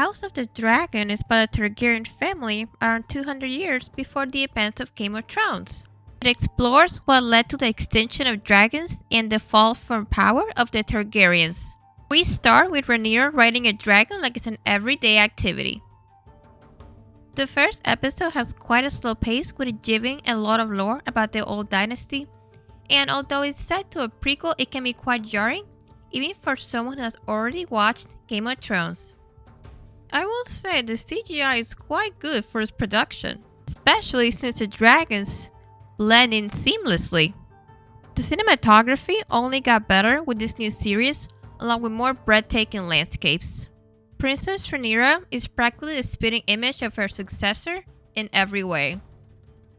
House of the Dragon is by the Targaryen family around 200 years before the events of Game of Thrones. It explores what led to the extinction of dragons and the fall from power of the Targaryens. We start with Rhaenyra riding a dragon like it's an everyday activity. The first episode has quite a slow pace with giving a lot of lore about the old dynasty, and although it's set to a prequel, it can be quite jarring, even for someone who has already watched Game of Thrones. I will say the CGI is quite good for its production, especially since the dragons blend in seamlessly. The cinematography only got better with this new series, along with more breathtaking landscapes. Princess Rhaenyra is practically the spitting image of her successor in every way.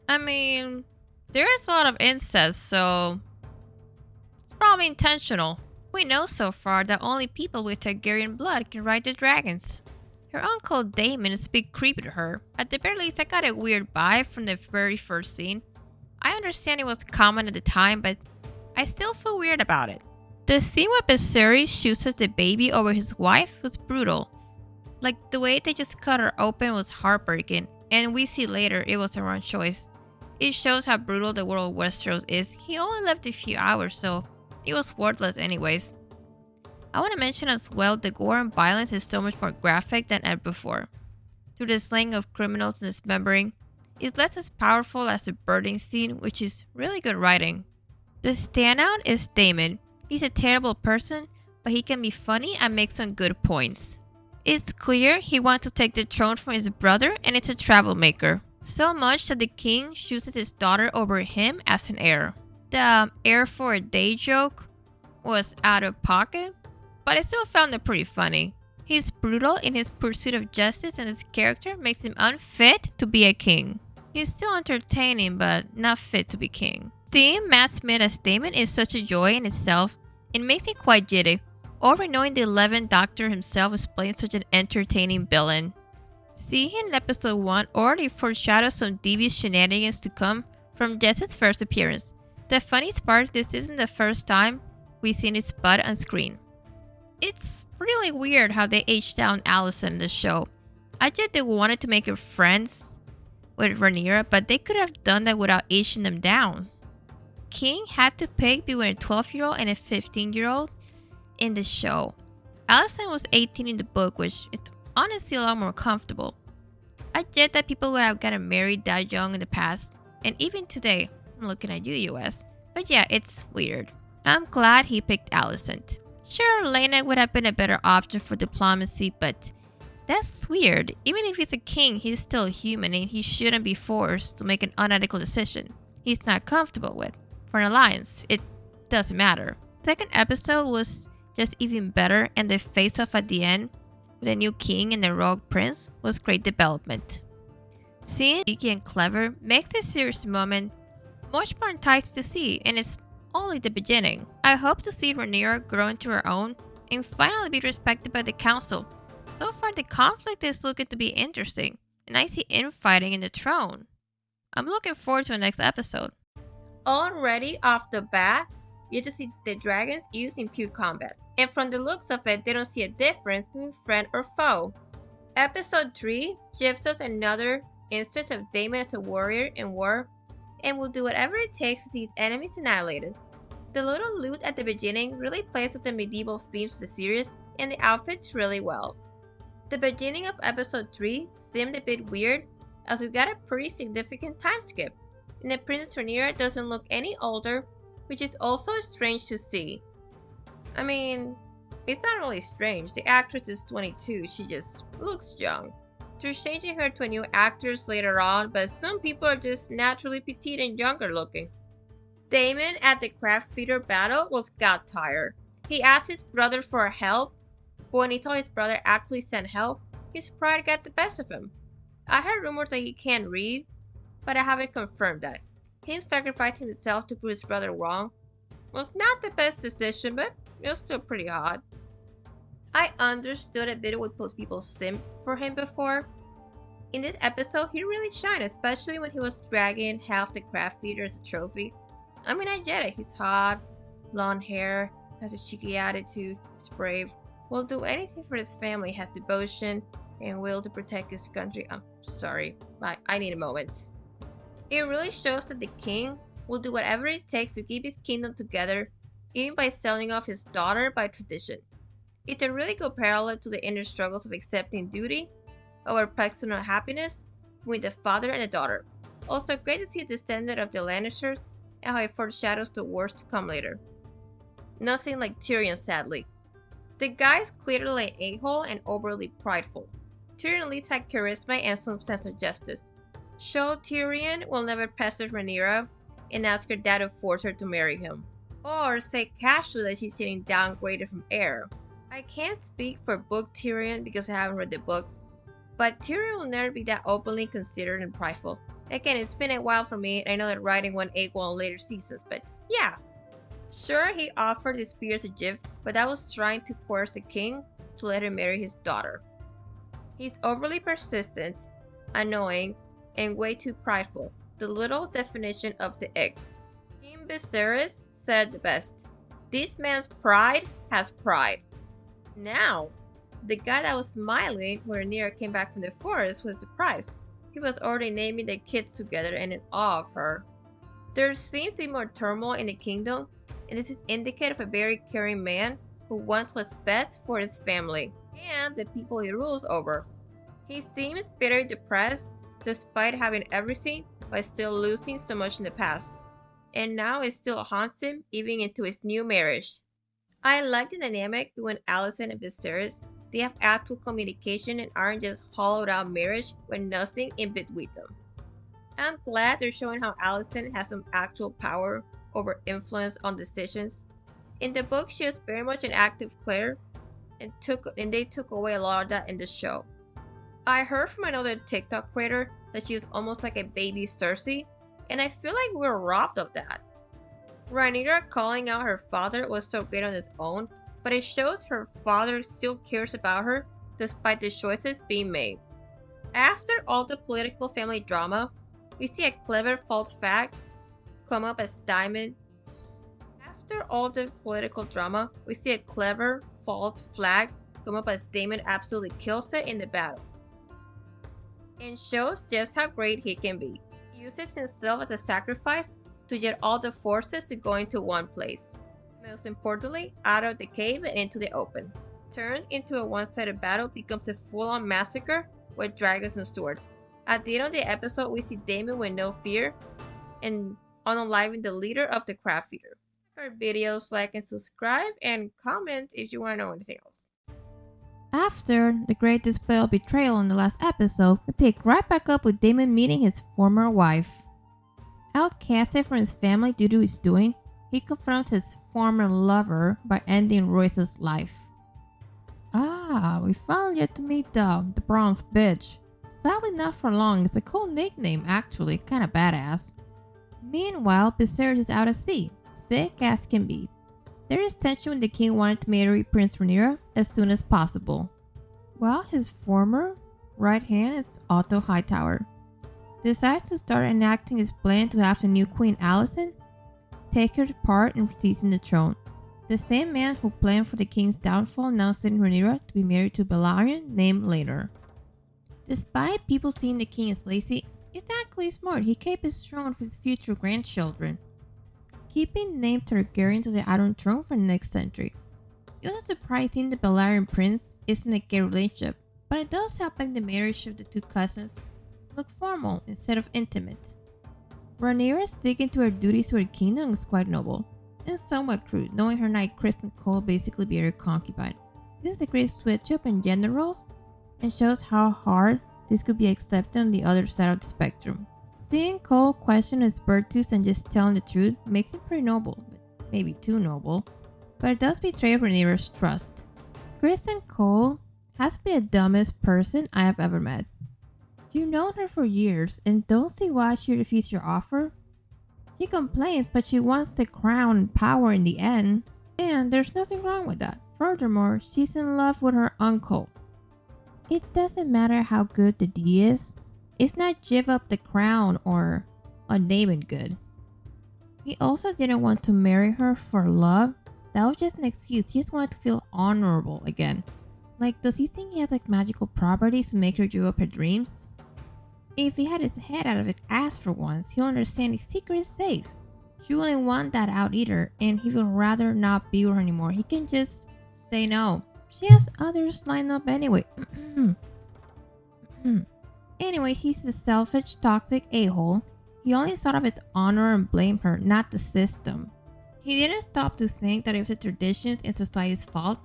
I mean, there is a lot of incest, so it's probably intentional. We know so far that only people with Targaryen blood can ride the dragons. Her uncle Daemon is a bit creepy to her. At the very least, I got a weird vibe from the very first scene. I understand it was common at the time, but I still feel weird about it. The scene where Viserys shoots the baby over his wife was brutal. Like, the way they just cut her open was heartbreaking, and we see later it was the wrong choice. It shows how brutal the world of Westeros is. He only lived a few hours, so it was worthless anyways. I want to mention as well the gore and violence is so much more graphic than ever before. Through the slaying of criminals and dismembering, it's less as powerful as the birding scene, which is really good writing. The standout is Daemon. He's a terrible person, but he can be funny and make some good points. It's clear he wants to take the throne from his brother, and it's a troublemaker. So much that the king chooses his daughter over him as an heir. The heir for a day joke was out of pocket, but I still found it pretty funny. He's brutal in his pursuit of justice, and his character makes him unfit to be a king. He's still entertaining, but not fit to be king. Seeing Matt Smith as Daemon is such a joy in itself. It makes me quite giddy, over knowing the 11th Doctor himself is playing such an entertaining villain. Seeing him in episode 1 already foreshadows some devious shenanigans to come from Jesse's first appearance. The funniest part, this isn't the first time we've seen his butt on screen. It's really weird how they aged down Alicent in the show. I get they wanted to make her friends with Rhaenyra, but they could have done that without aging them down. King had to pick between a 12-year-old and a 15-year-old in the show. Alicent was 18 in the book, which is honestly a lot more comfortable. I get that people would have gotten married that young in the past, and even today, I'm looking at you, US. But yeah, it's weird. I'm glad he picked Alicent. Sure, Laena would have been a better option for diplomacy, but that's weird. Even if he's a king, he's still human and he shouldn't be forced to make an unethical decision he's not comfortable with. For an alliance, it doesn't matter. Second episode was just even better, and the face-off at the end with a new king and a rogue prince was great development. Seeing cheeky and clever makes this series moment much more enticing to see, and it's only the beginning. I hope to see Rhaenyra grow into her own and finally be respected by the council. So far, the conflict is looking to be interesting, and I see infighting in the throne. I'm looking forward to the next episode. Already off the bat, you get to see the dragons used in pure combat, and from the looks of it, they don't see a difference between friend or foe. Episode 3 gives us another instance of Daemon as a warrior in war, and will do whatever it takes to see his enemies annihilated. The little loot at the beginning really plays with the medieval themes of the series, and the outfits really well. The beginning of episode 3 seemed a bit weird, as we got a pretty significant time skip, and the Princess Rhaenyra doesn't look any older, which is also strange to see. I mean, it's not really strange, the actress is 22, she just looks young. They're changing her to a new actress later on, but some people are just naturally petite and younger looking. Daemon at the craft feeder battle was god tired. He asked his brother for help, but when he saw his brother actually send help, his pride got the best of him. I heard rumors that he can't read, but I haven't confirmed that. Him sacrificing himself to prove his brother wrong was not the best decision, but it was still pretty odd. I understood a bit what most people simp for him before. In this episode, he really shined, especially when he was dragging half the craft feeder as a trophy. I mean, I get it, he's hot, blonde hair, has a cheeky attitude, he's brave, will do anything for his family, has devotion, and will to protect his country. I'm sorry, I need a moment. It really shows that the king will do whatever it takes to keep his kingdom together, even by selling off his daughter by tradition. It's a really good parallel to the inner struggles of accepting duty over personal happiness with the father and the daughter. Also, great to see a descendant of the Lannisters and how it foreshadows the wars to come later. Nothing like Tyrion, sadly. The guy's clearly an a-hole and overly prideful. Tyrion at least had charisma and some sense of justice. Show Tyrion will never pester Rhaenyra and ask her dad to force her to marry him. Or say casually that she's getting downgraded from heir. I can't speak for book Tyrion because I haven't read the books, but Tyrion will never be that openly considered and prideful. Again, it's been a while for me, and I know that writing won't equal in later seasons, but yeah. Sure, he offered the spears a gift, but that was trying to coerce the king to let him marry his daughter. He's overly persistent, annoying, and way too prideful. The little definition of the ick. King Viserys said the best. This man's pride has pride. Now, the guy that was smiling when Rhaenyra came back from the forest was surprised. He was already naming the kids together and in awe of her. There seems to be more turmoil in the kingdom, and this is indicative of a very caring man who wants what's best for his family and the people he rules over. He seems very depressed despite having everything but still losing so much in the past, and now it still haunts him even into his new marriage. I like the dynamic between Alicent and Viserys. They have actual communication and aren't just hollowed out marriage with nothing in between them. I'm glad they're showing how Alicent has some actual power over influence on decisions. In the book, she was very much an active Claire, and they took away a lot of that in the show. I heard from another TikTok creator that she was almost like a baby Cersei, and I feel like we're robbed of that. Rhaenyra calling out her father was so great on its own, but it shows her father still cares about her despite the choices being made. After all the political family drama, we see a clever false flag come up as Daemon. After all the political drama, we see a clever false flag come up as Daemon absolutely kills it in the battle, and shows just how great he can be. He uses himself as a sacrifice to get all the forces to go into one place. Most importantly, out of the cave and into the open. Turned into a one-sided battle, becomes a full-on massacre with dragons and swords. At the end of the episode, we see Daemon with no fear and unaliving the leader of the Craft Eater. Like our videos, like and subscribe, and comment if you want to know anything else. After the great display of betrayal in the last episode, we pick right back up with Daemon meeting his former wife. Outcasted from his family due to his doing, he confronts his former lover by ending Royce's life. We finally get to meet the bronze bitch. Sadly not for long, it's a cool nickname actually, kinda badass. Meanwhile, Viserys is out at sea, sick as can be. There is tension when the king wanted to marry Prince Rhaenyra as soon as possible, while his former right hand is Otto Hightower decides to start enacting his plan to have the new Queen Alicent take her part in seizing the throne. The same man who planned for the king's downfall now sent Rhaenyra to be married to a Balerion named Laenor. Despite people seeing the king as lazy, it's actually smart. He kept his throne for his future grandchildren, keeping the name Targaryen to the Iron Throne for the next century. It was surprising the Balerion prince isn't a gay relationship, but it does help make the marriage of the two cousins look formal instead of intimate. Rhaenyra sticking to her duties to her kingdom is quite noble, and somewhat crude, knowing her knight Criston Cole basically be her concubine. This is a great switch up in gender roles, and shows how hard this could be accepted on the other side of the spectrum. Seeing Cole question his virtues and just telling the truth makes him pretty noble, but maybe too noble, but it does betray Rhaenyra's trust. Criston Cole has to be the dumbest person I have ever met. You've known her for years and don't see why she refused your offer? She complains, but she wants the crown and power in the end, and there's nothing wrong with that. Furthermore, she's in love with her uncle. It doesn't matter how good the deed is, it's not give up the crown or a Daemon good. He also didn't want to marry her for love. That was just an excuse. He just wanted to feel honorable again. Like, does he think he has like magical properties to make her give up her dreams? If he had his head out of his ass for once, he'll understand his secret is safe. She wouldn't want that out either, and he would rather not be with her anymore. He can just say no. She has others lined up anyway. Anyway, he's a selfish, toxic a-hole. He only thought of his honor and blamed her, not the system. He didn't stop to think that it was the traditions and society's fault.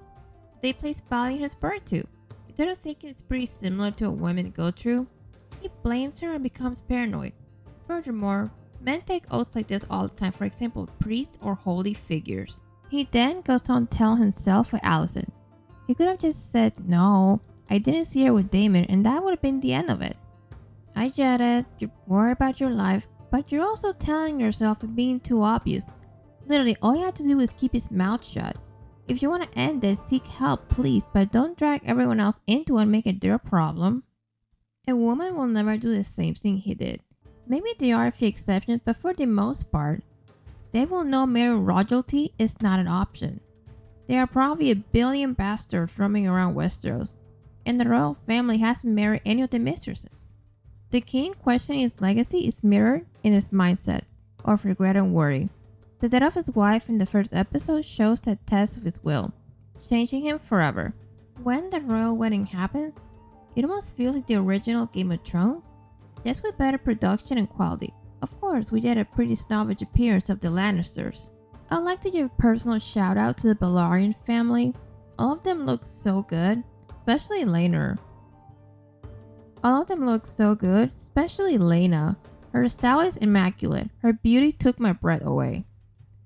They place value in his birth too. Instead of thinking it's pretty similar to what women go through, he blames her and becomes paranoid. Furthermore, men take oaths like this all the time, for example, priests or holy figures. He then goes on to tell himself with Allison. He could have just said, no, I didn't see her with Damon, and that would have been the end of it. I get it, you're worried about your life, but you're also telling yourself and being too obvious. Literally, all you have to do is keep his mouth shut. If you want to end this, seek help, please, but don't drag everyone else into it and make it their problem. A woman will never do the same thing he did. Maybe there are a few exceptions, but for the most part, they will know marrying royalty is not an option. There are probably a billion bastards roaming around Westeros, and the royal family hasn't married any of the mistresses. The king questioning his legacy is mirrored in his mindset of regret and worry. The death of his wife in the first episode shows that test of his will, changing him forever. When the royal wedding happens, it almost feels like the original Game of Thrones, just with better production and quality. Of course, we get a pretty snobbish appearance of the Lannisters. I'd like to give a personal shout out to the Balarian family. All of them look so good, especially Laenor. Her style is immaculate. Her beauty took my breath away.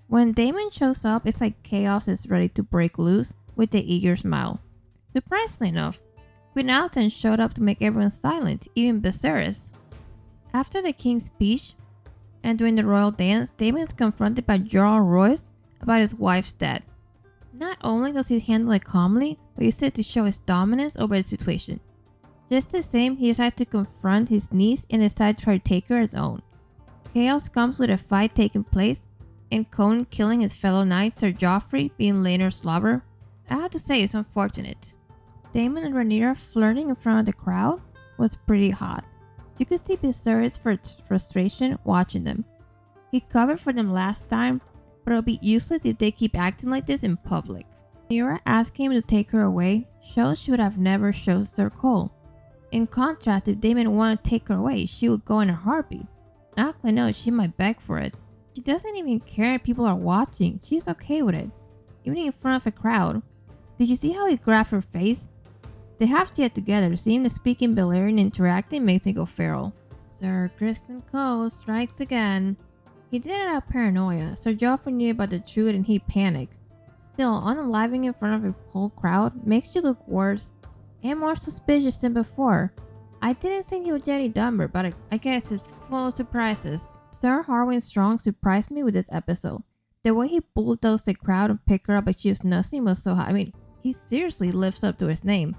When Daemon shows up, it's like chaos is ready to break loose with the eager smile. Surprisingly enough, Queen Alicent showed up to make everyone silent, even Viserys. After the king's speech, and during the royal dance, Daemon is confronted by Jorah Royce about his wife's death. Not only does he handle it calmly, but he says to show his dominance over the situation. Just the same, he decides to confront his niece and decides to try to take her as own. Chaos comes with a fight taking place, and Conan killing his fellow knight Sir Joffrey being Laenor's lover. I have to say it's unfortunate. Daemon and Rhaenyra flirting in front of the crowd was pretty hot. You could see Viserys' frustration watching them. He covered for them last time, but it'll be useless if they keep acting like this in public. Rhaenyra asking him to take her away shows she would have never chosen Sir Cole. In contrast, if Daemon wanted to take her away, she would go in a heartbeat. Actually, no, she might beg for it. She doesn't even care if people are watching. She's okay with it, even in front of a crowd. Did you see how he grabbed her face? They have to get together. Seeing the speaking Balerian interacting makes me go feral. Sir Criston Cole strikes again. He did it out of paranoia. Sir Joffrey knew about the truth and he panicked. Still, unaliving in front of a whole crowd makes you look worse and more suspicious than before. I didn't think he would get any dumber, but I guess it's full of surprises. Sir Harwin Strong surprised me with this episode. The way he bulldozed the crowd and picked her up like she was nothing was so hot. I mean, he seriously lives up to his name.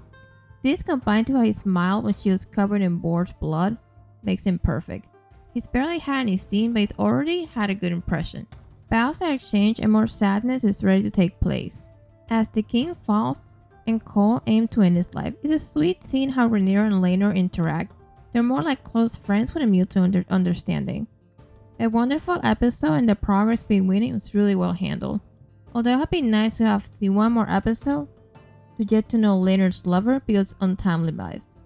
This combined to how he smiled when she was covered in Boar's blood makes him perfect. He's barely had any scene, but he's already had a good impression. Bows are exchanged and more sadness is ready to take place. As the king falls and Cole aims to end his life, it's a sweet seeing how Rhaenyra and Laenor interact. They're more like close friends with a mutual understanding. A wonderful episode, and the progress being winning was really well handled. Although it would be nice to have seen one more episode to get to know Laenor's lover because it's untimely biased.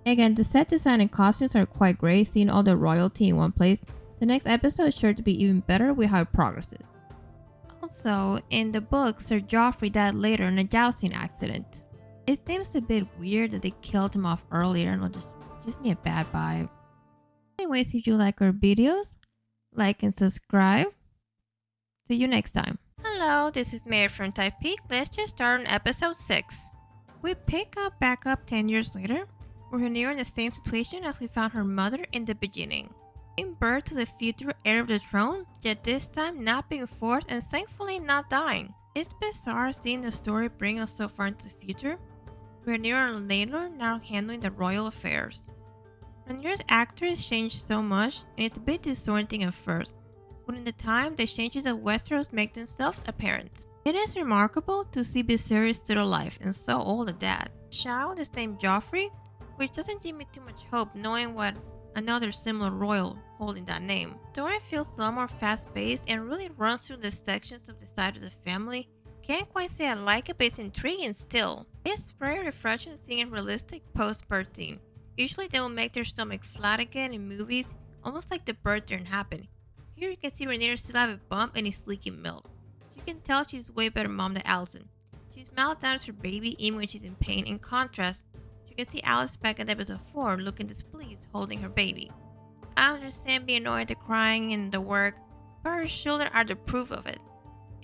Again, the set design and costumes are quite great. Seeing all the royalty in one place, the next episode is sure to be even better with how it progresses. Also, in the book, Sir Joffrey died later in a jousting accident. It seems a bit weird that they killed him off earlier and it'll just be a bad vibe. Anyways, if you like our videos, like and subscribe. See you next time. Hello, this is Mary from Type Peak. Let's just start on episode 6. We pick up back up 10 years later. We're near in the same situation as we found her mother in the beginning. Giving birth to the future heir of the throne, yet this time not being forced and thankfully not dying. It's bizarre seeing the story bring us so far into the future. Rhaenyra and Laenor now handling the royal affairs. Rhaenyra's actress changed so much, and it's a bit disorienting at first, but in the time the changes of Westeros make themselves apparent. It is remarkable to see Viserys still alive and so old at that. Child is named Joffrey, which doesn't give me too much hope knowing what another similar royal holding that name. Story feels a lot more fast-paced and really runs through the sections of the side of the family. Can't quite say I like it, but it's intriguing still. It's very refreshing seeing a realistic post-birth scene. Usually they will make their stomach flat again in movies, almost like the birth didn't happen. Here you can see Rhaenyra still have a bump and is leaking milk. You can tell she's way better mom than Alicent. She's malnourished her baby even when she's in pain. In contrast, you can see Alice back at episode 4 looking displeased holding her baby. I understand being annoyed at the crying and the work, but her children are the proof of it.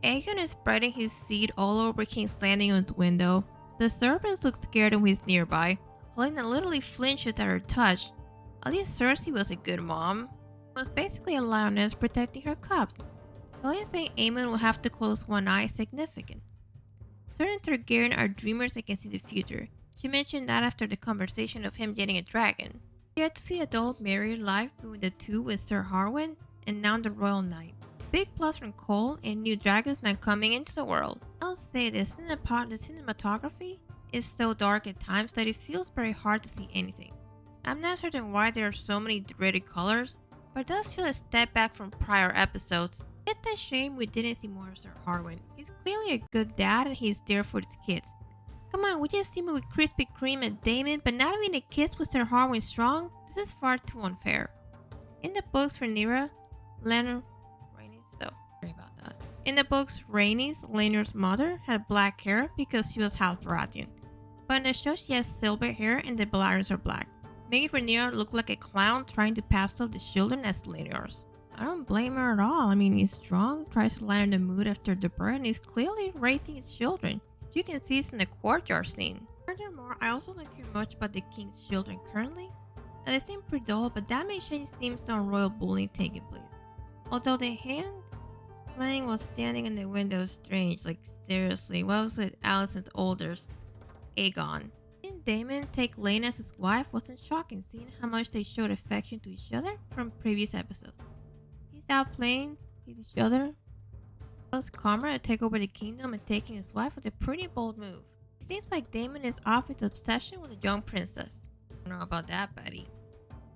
Aegon is spreading his seed all over King's Landing on his window. The servants look scared when he's nearby. Helena literally flinches at her touch. At least Cersei was a good mom. Was basically a lioness protecting her cubs. Helena saying Aemon will have to close one eye is significant. Certain Targaryen are dreamers that can see the future. She mentioned that after the conversation of him getting a dragon. She had to see adult married life between the two with Sir Harwin and now the Royal Knight. Big plus from Cole and new dragons now coming into the world. I'll say this, the cinematography is so dark at times that it feels very hard to see anything. I'm not certain why there are so many dreaded colors, but it does feel a step back from prior episodes. It's a shame we didn't see more of Sir Harwin. He's clearly a good dad and he's there for his kids. Come on, we just see him with Krispy Kreme and Daemon, but not having a kiss with Sir Harwin Strong? This is far too unfair. In the books for Rhaenyra, In the books, Rhaenys, mother, had black hair because she was half Baratheon. But in the show, she has silver hair and the Bellarians are black, making Rhaenyra look like a clown trying to pass off the children as Lannisters. I don't blame her at all. I mean, he's strong, tries to lighten the mood after the birth, and he's clearly raising his children. You can see this in the courtyard scene. Furthermore, I also don't care much about the king's children currently. They seem pretty dull, but that may change seems on royal bullying taking place. Although the hand playing while standing in the window is strange. Like, seriously, what was with Alicent's oldest, Aegon? Seeing Daemon take Laena as his wife wasn't shocking, seeing how much they showed affection to each other from previous episodes. He's out playing with each other. Plus, Conrad to take over the kingdom and taking his wife was a pretty bold move. It seems like Daemon is off with obsession with a young princess. I don't know about that, buddy.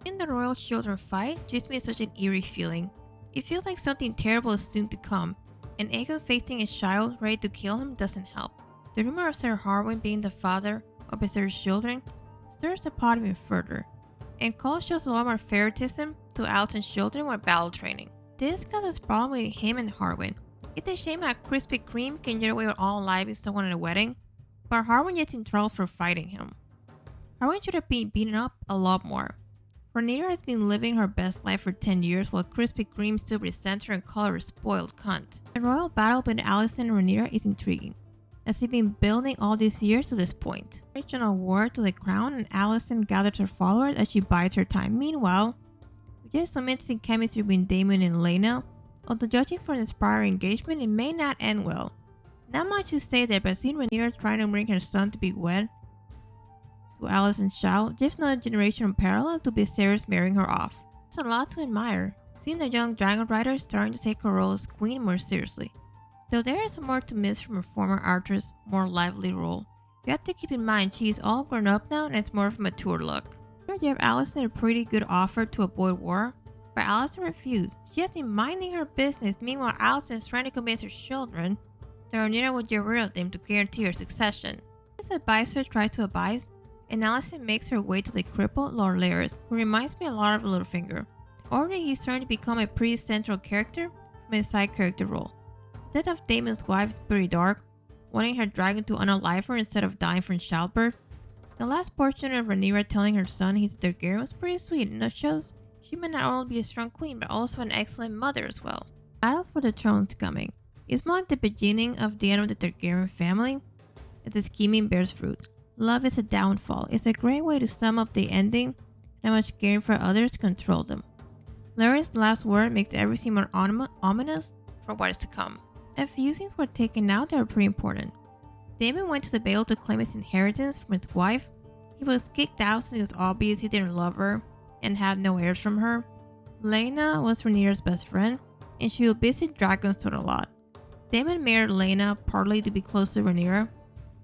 In the royal children fight gives me such an eerie feeling. It feels like something terrible is soon to come, and Aegon facing his child ready to kill him doesn't help. The rumor of Sir Harwin being the father of Viserys' children stirs the pot even further, and Cole shows a lot more favoritism to Alicent's children while battle training. This causes problem with him and Harwin. It's a shame how Krispy Kreme can get away with all life with someone at a wedding, but Harwin gets in trouble for fighting him. Harwin should have been beaten up a lot more. Rhaenyra has been living her best life for 10 years while Krispy Kreme still resents her and calls her a spoiled cunt. The royal battle between Alicent and Rhaenyra is intriguing, as they've been building all these years to this point. Regional war to the crown, and Alicent gathers her followers as she bides her time. Meanwhile, there's some interesting chemistry between Daemon and Laena, although judging from the prior engagement, it may not end well. Not much to say there, but seeing Rhaenyra trying to bring her son to be wed to Alicent's child gives another generation parallel to Viserys marrying her off. It's a lot to admire, seeing the young dragon rider starting to take her role as queen more seriously. Though there is more to miss from her former Archer's more lively role, you have to keep in mind she is all grown up now and it's more of a mature look. Here you have Alicent a pretty good offer to avoid war, but Alicent refused. She has been minding her business, meanwhile Alicent is trying to convince her children that Rhaenyra would get rid of them to guarantee her succession. His advisor tries to advise, and Alicent makes her way to the crippled Lord Larys, who reminds me a lot of Littlefinger. Already he's starting to become a pretty central character from a side character role. The death of Daemon's wife is pretty dark, wanting her dragon to unalive her instead of dying from childbirth. The last portion of Rhaenyra telling her son he's Targaryen was pretty sweet, and it shows she may not only be a strong queen but also an excellent mother as well. Battle for the Throne's coming. It's more like the beginning of the end of the Targaryen family, as the scheming bears fruit. Love is a downfall. It's a great way to sum up the ending and how much caring for others control them. Larry's last word makes everything more ominous for what is to come. A few things were taken out that were pretty important. Daemon went to the Vale to claim his inheritance from his wife. He was kicked out since it was obvious he didn't love her and had no heirs from her. Laena was Rhaenyra's best friend, and she will visit Dragonstone a lot. Daemon married Laena partly to be close to Rhaenyra,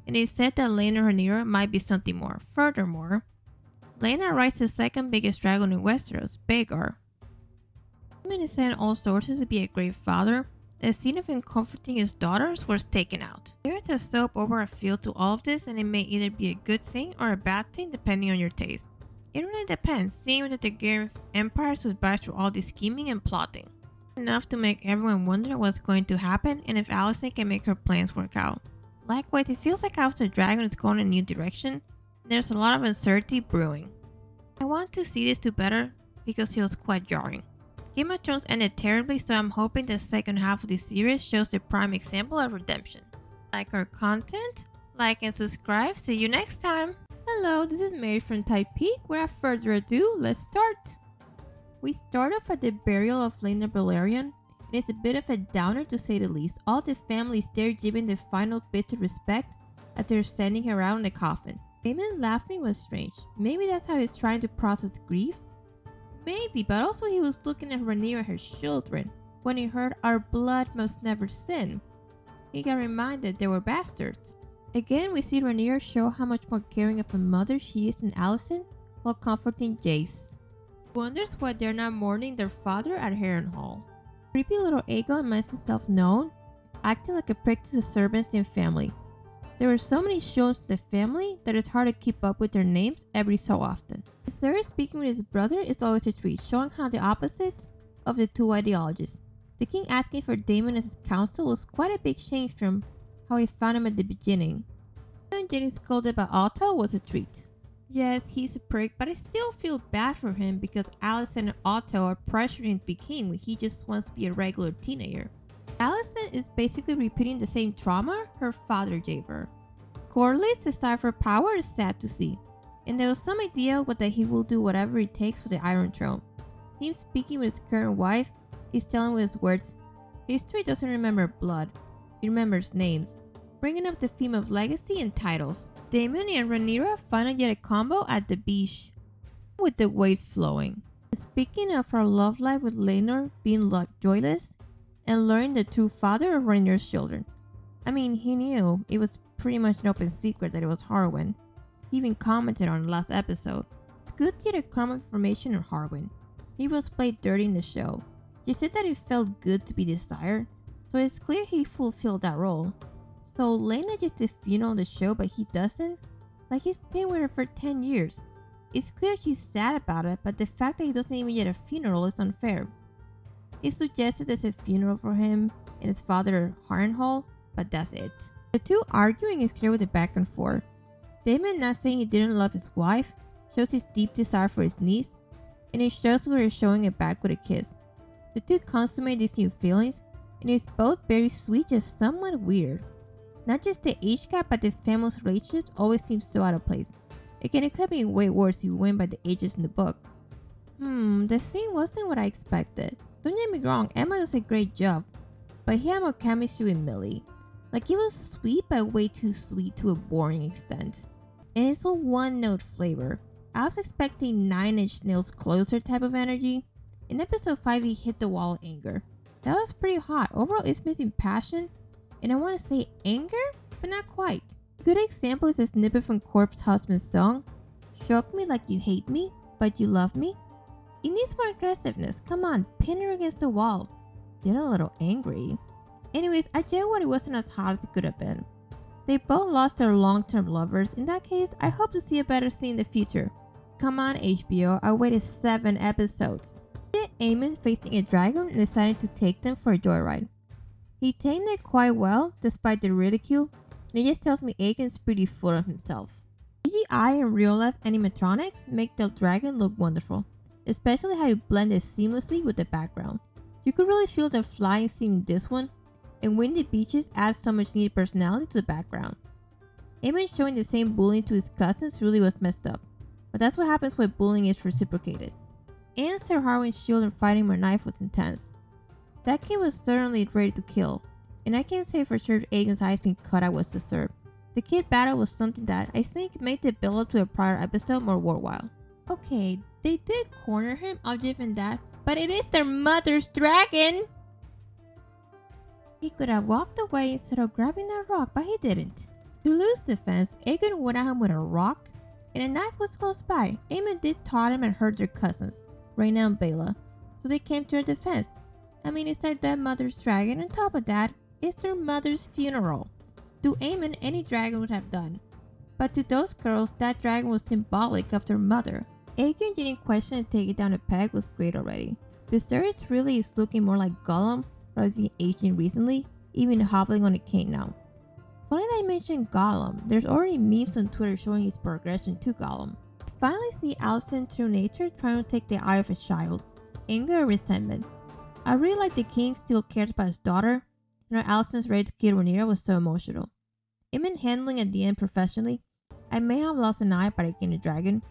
and it said that Laena and Rhaenyra might be something more. Furthermore, Laena rides the second biggest dragon in Westeros, Vhagar. Daemon is said in all sources to be a great father. A scene of him comforting his daughters was taken out. There is a soap opera feel to all of this, and it may either be a good thing or a bad thing depending on your taste. It really depends, seeing that the Targaryen Empire survived through all this scheming and plotting. Enough to make everyone wonder what's going to happen and if Alicent can make her plans work out. Likewise, it feels like House of the Dragon is going in a new direction, and there's a lot of uncertainty brewing. I want to see this do better because it was quite jarring. Game of Thrones ended terribly, so I'm hoping the second half of this series shows the prime example of redemption. Like our content? Like and subscribe. See you next time! Hello, this is Mary from Type Peak. Without further ado, let's start! We start off at the burial of Laena Velaryon, and it's a bit of a downer to say the least. All the families there giving the final bit of respect as they're standing around in the coffin. Daemon laughing was strange. Maybe that's how he's trying to process grief? Maybe, but also he was looking at Rhaenyra and her children when he heard "Our blood must never sin." He got reminded they were bastards. Again, we see Rhaenyra show how much more caring of a mother she is than Alicent while comforting Jace. Wonders why they're not mourning their father at Harrenhal. Creepy little Aegon makes himself known, acting like a prick to the servants and family. There are so many shows in the family that it's hard to keep up with their names every so often. Viserys speaking with his brother is always a treat, showing how the opposite of the two ideologies. The king asking for Daemon as his counsel was quite a big change from how he found him at the beginning. And getting scolded by Otto was a treat. Yes, he's a prick, but I still feel bad for him because Alicent and Otto are pressuring him to be king when he just wants to be a regular teenager. Alicent is basically repeating the same trauma her father gave her. Corlys' desire for power is sad to see, and there was some idea that he will do whatever it takes for the Iron Throne. Him speaking with his current wife, he's telling with his words, "History doesn't remember blood, it remembers names," bringing up the theme of legacy and titles. Daemon and Rhaenyra finally get a combo at the beach, with the waves flowing. Speaking of her love life with Laenor being joyless, and learning the true father of Rhaenyra's children. I mean, he knew. It was pretty much an open secret that it was Harwin. He even commented on the last episode. It's good to get a crumb of information on Harwin. He was played dirty in the show. He said that it felt good to be desired, so it's clear he fulfilled that role. So Laena gets a funeral on the show, but he doesn't? Like, he's been with her for 10 years. It's clear she's sad about it, but the fact that he doesn't even get a funeral is unfair. It suggested there's a funeral for him and his father at Harrenhal, but that's it. The two arguing is clear with the back and forth. Daemon not saying he didn't love his wife shows his deep desire for his niece, and it shows where he's showing it back with a kiss. The two consummate these new feelings, and it's both very sweet, just somewhat weird. Not just the age gap, but the family's relationship always seems so out of place. Again, it could have been way worse if you went by the ages in the book. The scene wasn't what I expected. Don't get me wrong, Emma does a great job, but he had more chemistry with Millie. Like, it was sweet, but way too sweet to a boring extent. And it's a one-note flavor. I was expecting 9-Inch Nails Closer type of energy. In episode 5, he hit the wall of anger. That was pretty hot. Overall, it's missing passion, and I want to say anger, but not quite. A good example is a snippet from Corpse Husband's song, "Shock me like you hate me, but you love me." It needs more aggressiveness. Come on, pin her against the wall. Get a little angry. Anyways, I get what it wasn't as hot as it could have been. They both lost their long-term lovers. In that case, I hope to see a better scene in the future. Come on, HBO, I waited 7 episodes. Aemon facing a dragon and decided to take them for a joyride. He tamed it quite well, despite the ridicule, and it just tells me Aegon's pretty full of himself. CGI and real-life animatronics make the dragon look wonderful, especially how it blended seamlessly with the background. You could really feel the flying scene in this one, and windy beaches add so much needed personality to the background. Aemon showing the same bullying to his cousins really was messed up, but that's what happens when bullying is reciprocated. And Sir Harwin's children fighting with a knife was intense. That kid was certainly ready to kill, and I can't say for sure if Aegon's eyes being cut out was deserved. The kid battle was something that I think made the build up to a prior episode more worthwhile. Okay, they did corner him, I'll give him that, but it is their mother's dragon! He could have walked away instead of grabbing that rock, but he didn't. To lose defense, Aegon went at him with a rock, and a knife was close by. Aemon did taunt him and hurt their cousins, Rhaena and Baela, so they came to their defense. I mean, it's their dead mother's dragon, and on top of that, it's their mother's funeral. To Aemon, any dragon would have done. But to those girls, that dragon was symbolic of their mother. Aegon didn't question and take it down a peg was great already. Viserys really is looking more like Gollum, but has been aging recently, even hobbling on a cane now. Funny that I mentioned Gollum, there's already memes on Twitter showing his progression to Gollum. I finally see Alicent true nature trying to take the eye of his child. Anger and resentment. I really like the king still cares about his daughter, and how Alicent's ready to kill Rhaenyra was so emotional. Aemon handling at the end professionally, I may have lost an eye by the King of Dragon,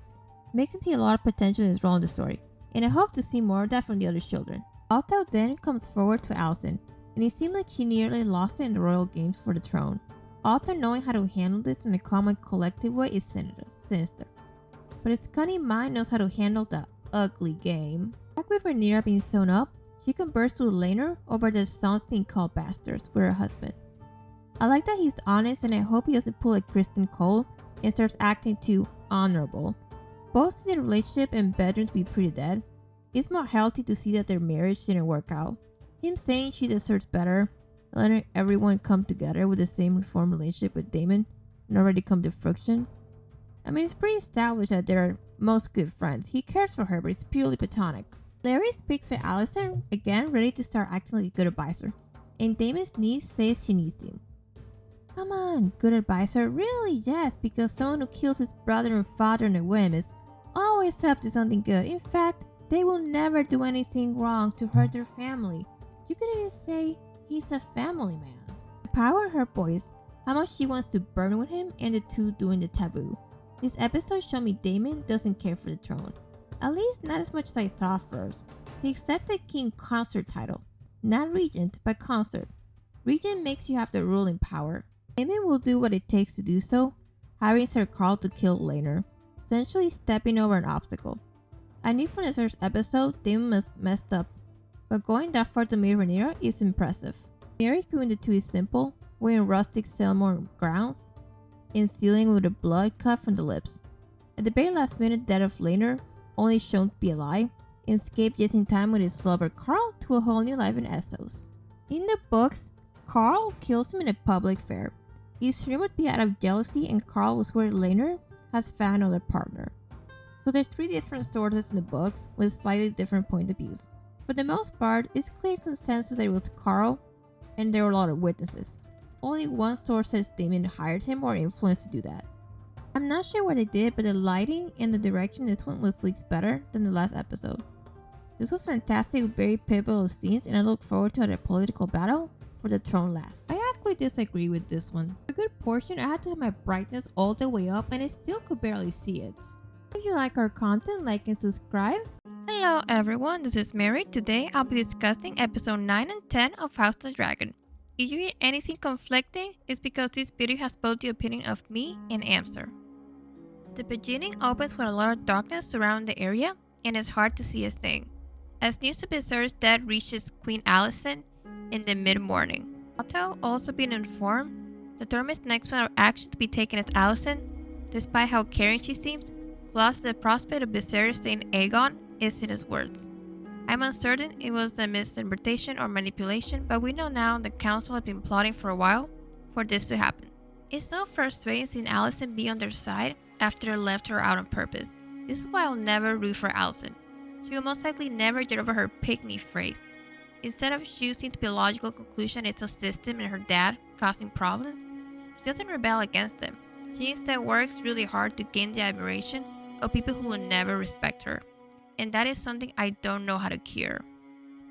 makes him see a lot of potential in his role in the story, and I hope to see more of that from the other children. Otto then comes forward to Alicent, and it seemed like he nearly lost it in the royal games for the throne. Otto knowing how to handle this in a calm and collective way is sinister. But his cunning mind knows how to handle the ugly game. Back with Rhaenyra being sewn up, she conversed with Laenor over their sons being called bastards with her husband. I like that he's honest, and I hope he doesn't pull a Kristen Cole and starts acting too honorable. Both see the relationship and bedrooms be pretty dead. It's more healthy to see that their marriage didn't work out. Him saying she deserves better, letting everyone come together with the same reformed relationship with Daemon and already come to fruition. I mean, it's pretty established that they're most good friends. He cares for her, but it's purely platonic. Larry speaks with Alicent, again ready to start acting like a good advisor, and Daemon's niece says she needs him. Come on, good advisor. Really, yes, because someone who kills his brother and father in a whim is always up to something good. In fact, they will never do anything wrong to hurt their family. You could even say he's a family man. The power in her voice, how much she wants to burn with him, and the two doing the taboo. This episode showed me Daemon doesn't care for the throne. At least not as much as I saw first. He accepted King Consort title. Not Regent, but Consort. Regent makes you have the ruling power. Daemon will do what it takes to do so, hiring Sir Carl to kill Laenor, essentially stepping over an obstacle. I knew from the first episode Daemon messed up, but going that far to meet Rhaenyra is impressive. Marriage between the two is simple, wearing rustic Selmore gowns, and sealing with a blood cut from the lips. At the very last minute, death of Laenor, only shown to be a lie, and escaped just in time with his lover Carl to a whole new life in Essos. In the books, Carl kills him in a public fair. It's rumored to be out of jealousy, and Carl was where Laenor has found another partner. So there's 3 different sources in the books with slightly different point of views. For the most part, it's clear consensus that it was Carl, and there were a lot of witnesses. Only one source says Daemon hired him or influenced to do that. I'm not sure what they did, but the lighting and the direction this one was leaks better than the last episode. This was fantastic with very pivotal scenes, and I look forward to a political battle for the throne last. I actually disagree with this one. For a good portion, I had to have my brightness all the way up, and I still could barely see it. If you like our content, like and subscribe. Hello everyone, this is Mary. Today I'll be discussing episode 9 and 10 of House of the Dragon. If you hear anything conflicting, it's because this video has both the opinion of me and Amser. The beginning opens with a lot of darkness surrounding the area, and it's hard to see a thing. As news of Viserys' death reaches Queen Alicent in the mid-morning. Otto, also being informed, determines the next plan of action to be taken as Alicent, despite how caring she seems, plus the prospect of Viserys saying Aegon is in his words. I'm uncertain it was a misinterpretation or manipulation, but we know now the council has been plotting for a while for this to happen. It's so frustrating seeing Alicent be on their side after they left her out on purpose. This is why I'll never root for Alicent. She will most likely never get over her pick-me phrase. Instead of choosing to be a logical conclusion it's a system and her dad causing problems, she doesn't rebel against them. She instead works really hard to gain the admiration of people who will never respect her. And that is something I don't know how to cure.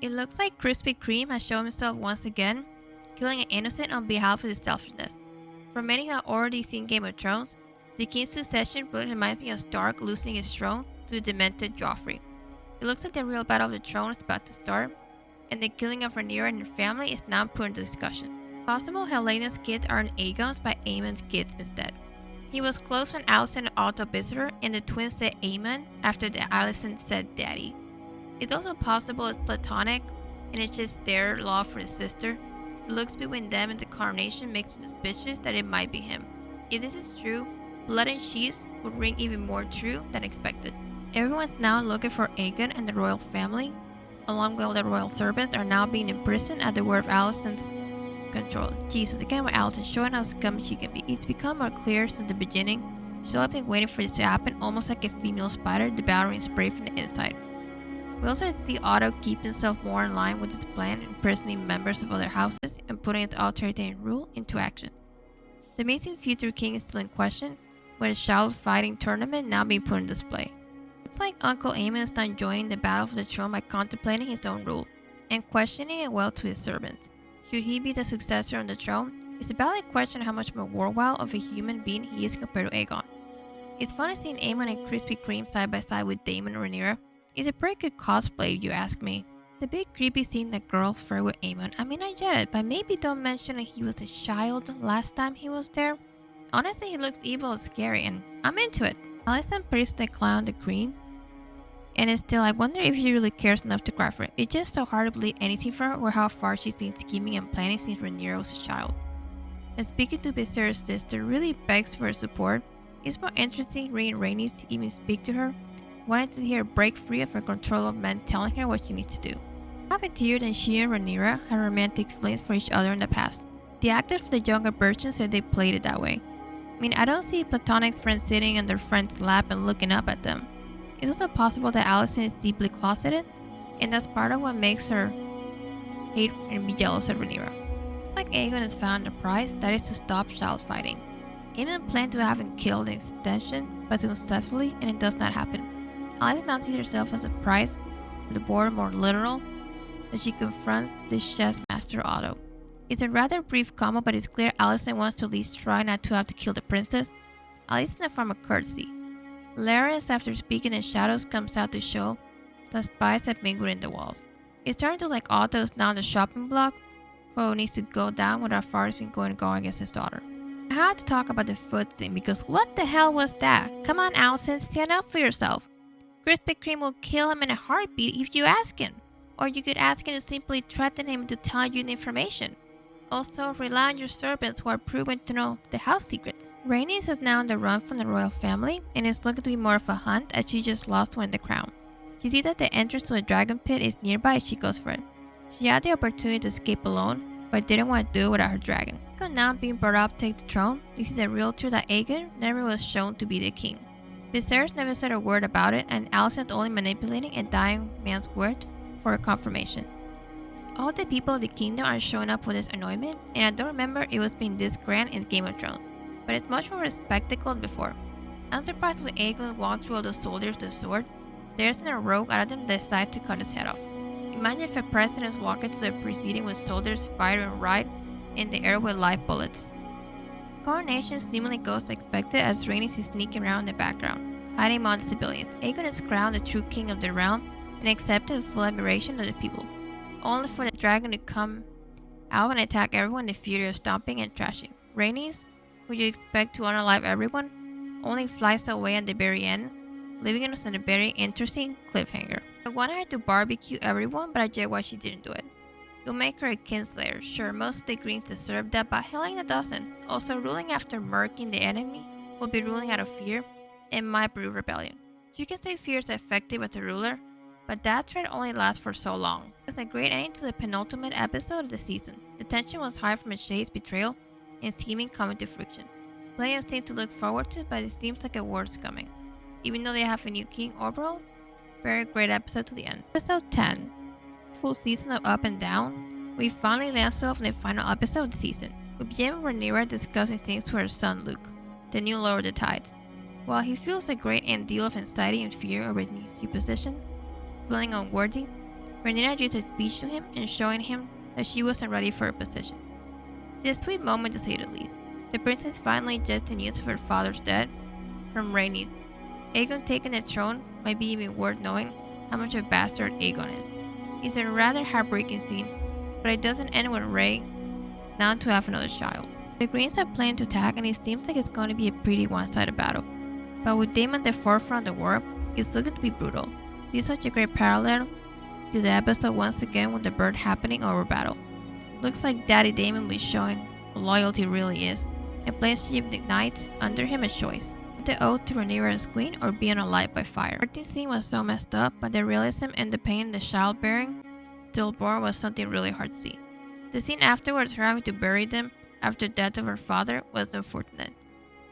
It looks like Krispy Kreme has shown himself once again, killing an innocent on behalf of his selfishness. For many who have already seen Game of Thrones, the King's succession really reminds me of Stark losing his throne to the demented Joffrey. It looks like the real battle of the throne is about to start, and the killing of Rhaenyra and her family is now put into discussion. Possible Helena's kids aren't Aegon's but Aemon's kids instead. He was close when Alicent and Otto visited her, and the twins said Aemon after the Alicent said Daddy. It's also possible it's platonic, and it's just their love for his sister, The looks between them and the coronation makes me suspicious that it might be him. If this is true, blood and cheese would ring even more true than expected. Everyone's now looking for Aegon and the royal family, along with all the royal servants, are now being imprisoned at the word of Alicent's control. Jesus, again with Alicent showing how scummy she can be. It's become more clear since the beginning. She's all been waiting for this to happen, almost like a female spider devouring spray from the inside. We also see Otto keep himself more in line with his plan, imprisoning members of other houses and putting his authoritarian rule into action. The amazing future king is still in question, with a child fighting tournament now being put on display. Looks like Uncle Aemon is not joining the battle for the throne by contemplating his own rule, and questioning it well to his servants. Should he be the successor on the throne? It's a valid question how much more worthwhile of a human being he is compared to Aegon. It's funny seeing Aemon and Krispy Kreme side by side with Daemon and Rhaenyra. It's a pretty good cosplay if you ask me. The big creepy seeing the girl flirt with Aemon, I mean I get it, but maybe don't mention that he was a child last time he was there. Honestly, he looks evil and scary, and I'm into it. Alicent praised the clown on the green, and it's still, I wonder if she really cares enough to cry for it. It's just so hard to believe anything for her or how far she's been scheming and planning since Rhaenyra was a child. And speaking to Viserys' sister really begs for her support. It's more interesting reading Rhaenys to even speak to her, wanting to see her break free of her control of men telling her what she needs to do. I have a theory that she and Rhaenyra had romantic feelings for each other in the past. The actors for the younger version said they played it that way. I mean, I don't see platonic friends sitting on their friend's lap and looking up at them. It's also possible that Alicent is deeply closeted, and that's part of what makes her hate and be jealous of Rhaenyra. It's like Aegon has found a prize, that is to stop child fighting. Aemon planned to have him killed in extension, but unsuccessfully, and it does not happen. Alicent now sees herself as a prize for the board, more literal, as she confronts the chess master Otto. It's a rather brief combo, but it's clear Alicent wants to at least try not to have to kill the princess, at least in the form of courtesy. Larys, after speaking in shadows, comes out to show that spies have been within the walls. It's starting to like Otto is now on the shopping block for what needs to go down with how far it's been going to go against his daughter. I have to talk about the foot scene because what the hell was that? Come on, Alicent, stand up for yourself. Krispy Kreme will kill him in a heartbeat if you ask him. Or you could ask him to simply threaten him to tell you the information. Also, rely on your servants who are proven to know the house secrets. Rhaenys is now on the run from the royal family and is looking to be more of a hunt as she just lost one in the crown. She sees that the entrance to the dragon pit is nearby and she goes for it. She had the opportunity to escape alone, but didn't want to do it without her dragon. Aegon now being brought up to take the throne, this is a real truth that Aegon never was shown to be the king. Viserys never said a word about it, and Alicent only manipulating a dying man's word for a confirmation. All the people of the kingdom are showing up for this anointment, and I don't remember it was being this grand in Game of Thrones, but it's much more of a spectacle than before. I'm surprised when Aegon walked through all the soldiers with a sword, there isn't a rogue out of them that decides to cut his head off. Imagine if a president is walking to the proceeding with soldiers firing right in the air with live bullets. Coronation seemingly goes as expected as Rhaenys is sneaking around in the background, hiding among the civilians. Aegon is crowned the true king of the realm and accepted with full admiration of the people, only for the dragon to come out and attack everyone in the fury of stomping and trashing. Rhaenys, who you expect to unalive everyone, only flies away at the very end, leaving us on a very interesting cliffhanger. I wanted her to barbecue everyone, but I get why she didn't do it. You'll make her a kinslayer. Sure, most of the Greens deserve that, but Helena doesn't. Also, ruling after murking the enemy will be ruling out of fear and might brew rebellion. You can say fear is effective as a ruler, but that threat only lasts for so long. It was a great ending to the penultimate episode of the season. The tension was high from Shae's betrayal and scheming coming to fruition. Plenty of things to look forward to, but it seems like a war's coming. Even though they have a new king overall, very great episode to the end. Episode 10. Full season of up and down, we finally land ourselves in the final episode of the season, with Jen and Rhaenyra discussing things with her son Luke, the new Lord of the Tides. While he feels a great deal of anxiety and fear over his new position, feeling unworthy, Rhaenyra gives a speech to him and showing him that she wasn't ready for her position. It's a sweet moment to say the least. The princess finally gets the news of her father's death from Rhaenys. Aegon taking the throne might be even worth knowing how much of a bastard Aegon is. It's a rather heartbreaking scene, but it doesn't end with Rhae now to have another child. The Greens are planning to attack and it seems like it's going to be a pretty one-sided battle. But with Daemon at the forefront of the war, it's looking to be brutal. This is such a great parallel to the episode once again with the bird happening over battle. Looks like Daddy Daemon was showing what loyalty really is, and plans to give the knights under him a choice: the oath to Rhaenyra as queen or be unalive by fire. The birthing scene was so messed up, but the realism and the pain the childbearing, stillborn, was something really hard to see. The scene afterwards, her having to bury them after the death of her father, was unfortunate.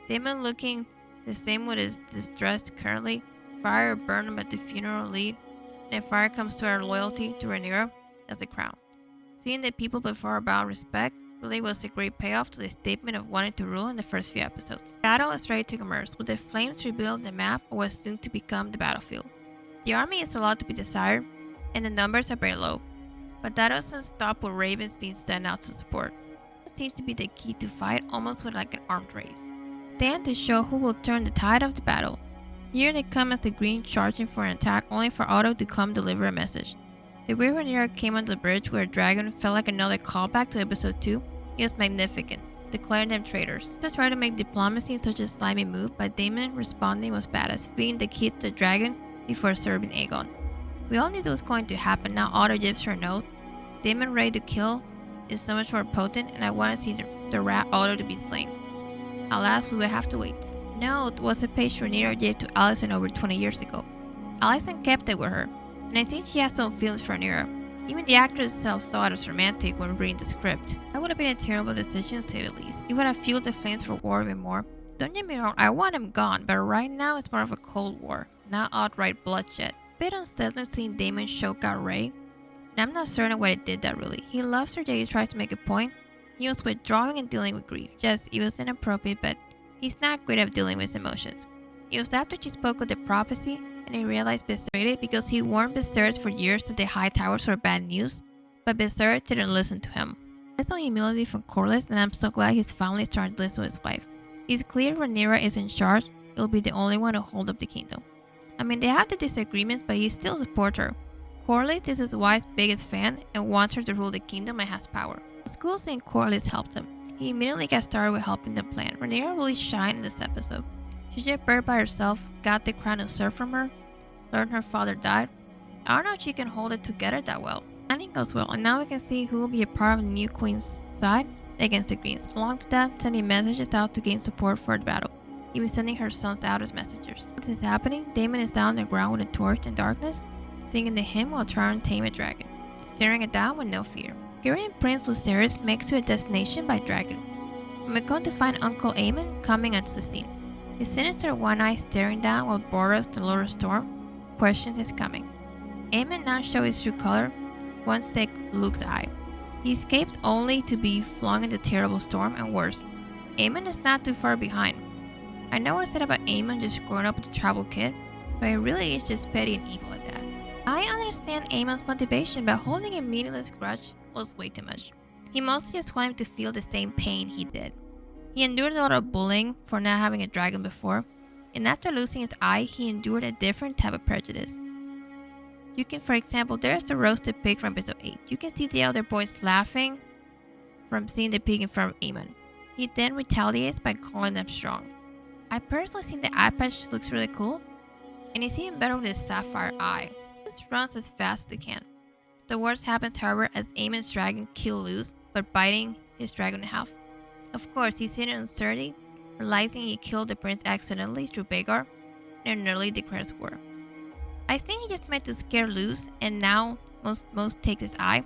Daemon looking the same with his distress currently, fire burned him at the funeral lead, and fire comes to our loyalty to Rhaenyra as a crown. Seeing the people before her bow respect really was a great payoff to the statement of wanting to rule in the first few episodes. The battle is ready to commence, with the flames revealing the map of what is soon to become the battlefield. The army is a lot to be desired, and the numbers are very low, but that doesn't stop with ravens being sent out to support. That seems to be the key to fight, almost with like an armed race. Stand to show who will turn the tide of the battle. Here they come as the Green charging for an attack, only for Otto to come deliver a message. The way Rhaenyra came on the bridge where a dragon felt like another callback to episode 2, it was magnificent, declaring them traitors. To try to make diplomacy in such a slimy move, but Daemon responding was badass, feeding the key to the dragon before serving Aegon. We all knew that was going to happen. Now Otto gives her a note. Daemon ready to kill is so much more potent, and I want to see the rat Otto to be slain. Alas, we will have to wait. Note was a page Rhaenyra gave to Alicent over 20 years ago. Alicent kept it with her, and I think she has some feelings for Rhaenyra. Even the actress herself saw it as romantic when reading the script. That would have been a terrible decision to say the least. It would have fueled the flames for war even more. Don't get me wrong, I want him gone, but right now it's more of a cold war, not outright bloodshed. A bit unsettling seeing Daemon choke out Rhae, and I'm not certain why he did that really. He loves her, yet he tries to make a point. He was withdrawing and dealing with grief. Yes, it was inappropriate, but he's not great at dealing with emotions. It was after she spoke of the prophecy, and he realized Viserys because he warned Viserys for years that the High Towers were bad news, but Viserys didn't listen to him. I saw humility from Corlys, and I'm so glad he's finally starting to listen to his wife. It's clear Rhaenyra is in charge. He'll be the only one to hold up the kingdom. I mean, they have the disagreements, but he still supports her. Corlys is his wife's biggest fan and wants her to rule the kingdom and has power. The school saying Corlys helped him. He immediately got started with helping them plan. Rhaenyra really shined in this episode. She just birthed by herself, got the crown usurped from her, learned her father died. I don't know if she can hold it together that well. Planning goes well, and now we can see who will be a part of the new queen's side against the Greens. Along to that, sending messages out to gain support for the battle. He was sending her sons out as messengers. While this is happening, Daemon is down on the ground with a torch in darkness, singing the hymn while trying to tame a dragon, staring it down with no fear. Tyrion Prince Viserys makes to a destination by dragon, and we're going to find Uncle Aemon coming onto the scene. His sinister one eye staring down while Boros, the Lord of Storm, questions his coming. Aemon now shows his true color, one stick Luke's eye. He escapes only to be flung in the terrible storm, and worse, Aemon is not too far behind. I know I said about Aemon just growing up with a tribal kid, but he really is just petty and evil at that. I understand Aemon's motivation, but holding a meaningless grudge was way too much. He mostly just wanted him to feel the same pain he did. He endured a lot of bullying for not having a dragon before, and after losing his eye, he endured a different type of prejudice. You can, for example, there's the roasted pig from episode 8. You can see the other boys laughing from seeing the pig in front of Aemon. He then retaliates by calling them strong. I personally think the eye patch looks really cool, and it's even better with his sapphire eye. He just runs as fast as he can. The worst happens, however, as Aemon's dragon kills Luce, but biting his dragon in half. Of course, he's hidden in uncertainty, realizing he killed the prince accidentally through Vhagar, and nearly declares war. I think he just meant to scare Luce, and now most take his eye,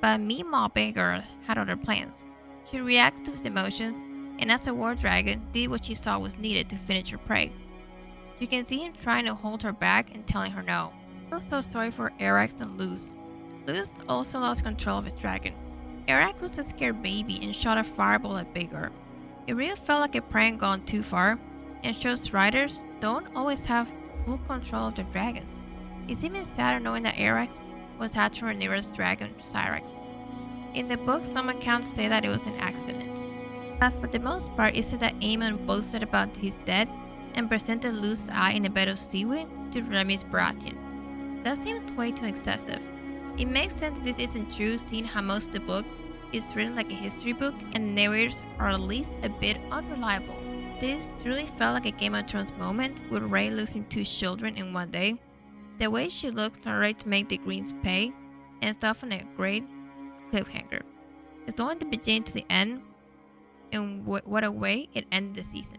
but meanwhile Vhagar had other plans. She reacts to his emotions, and as a war dragon, did what she saw was needed to finish her prey. You can see him trying to hold her back and telling her no. I feel so sorry for Arrax and Luce. Luce also lost control of his dragon. Arrax was a scared baby and shot a fireball at Vhagar. It really felt like a prank gone too far, and shows riders don't always have full control of their dragons. It's even sadder knowing that Arrax was hatched from Rhaenyra's dragon, Syrax. In the book, some accounts say that it was an accident. But for the most part, it said that Aemon boasted about his death and presented Luce's eye in a bed of seaweed to Rhaenys Baratheon. That seems way too excessive. It makes sense that this isn't true, seeing how most of the book is written like a history book and narrators are at least a bit unreliable. This truly felt like a Game of Thrones moment, with Rhae losing 2 children in one day. The way she looks not ready to make the Greens pay, and stuff on a great cliffhanger. It's knowing the beginning to the end, and what a way it ended the season.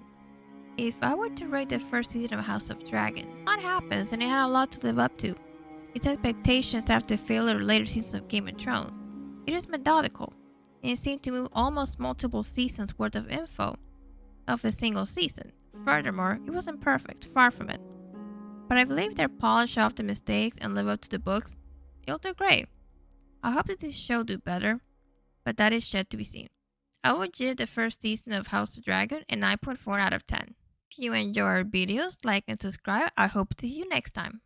If I were to rate the first season of House of Dragon, a lot happens and it had a lot to live up to. Its expectations after the failure of later seasons of Game of Thrones. It is methodical, and it seemed to move almost multiple seasons worth of info of a single season. Furthermore, it wasn't perfect, far from it. But I believe they polish off the mistakes and live up to the books. It'll do great. I hope that this show do better, but that is yet to be seen. I would give the first season of House of Dragon a 9.4 out of 10. If you enjoy our videos, like and subscribe. I hope to see you next time.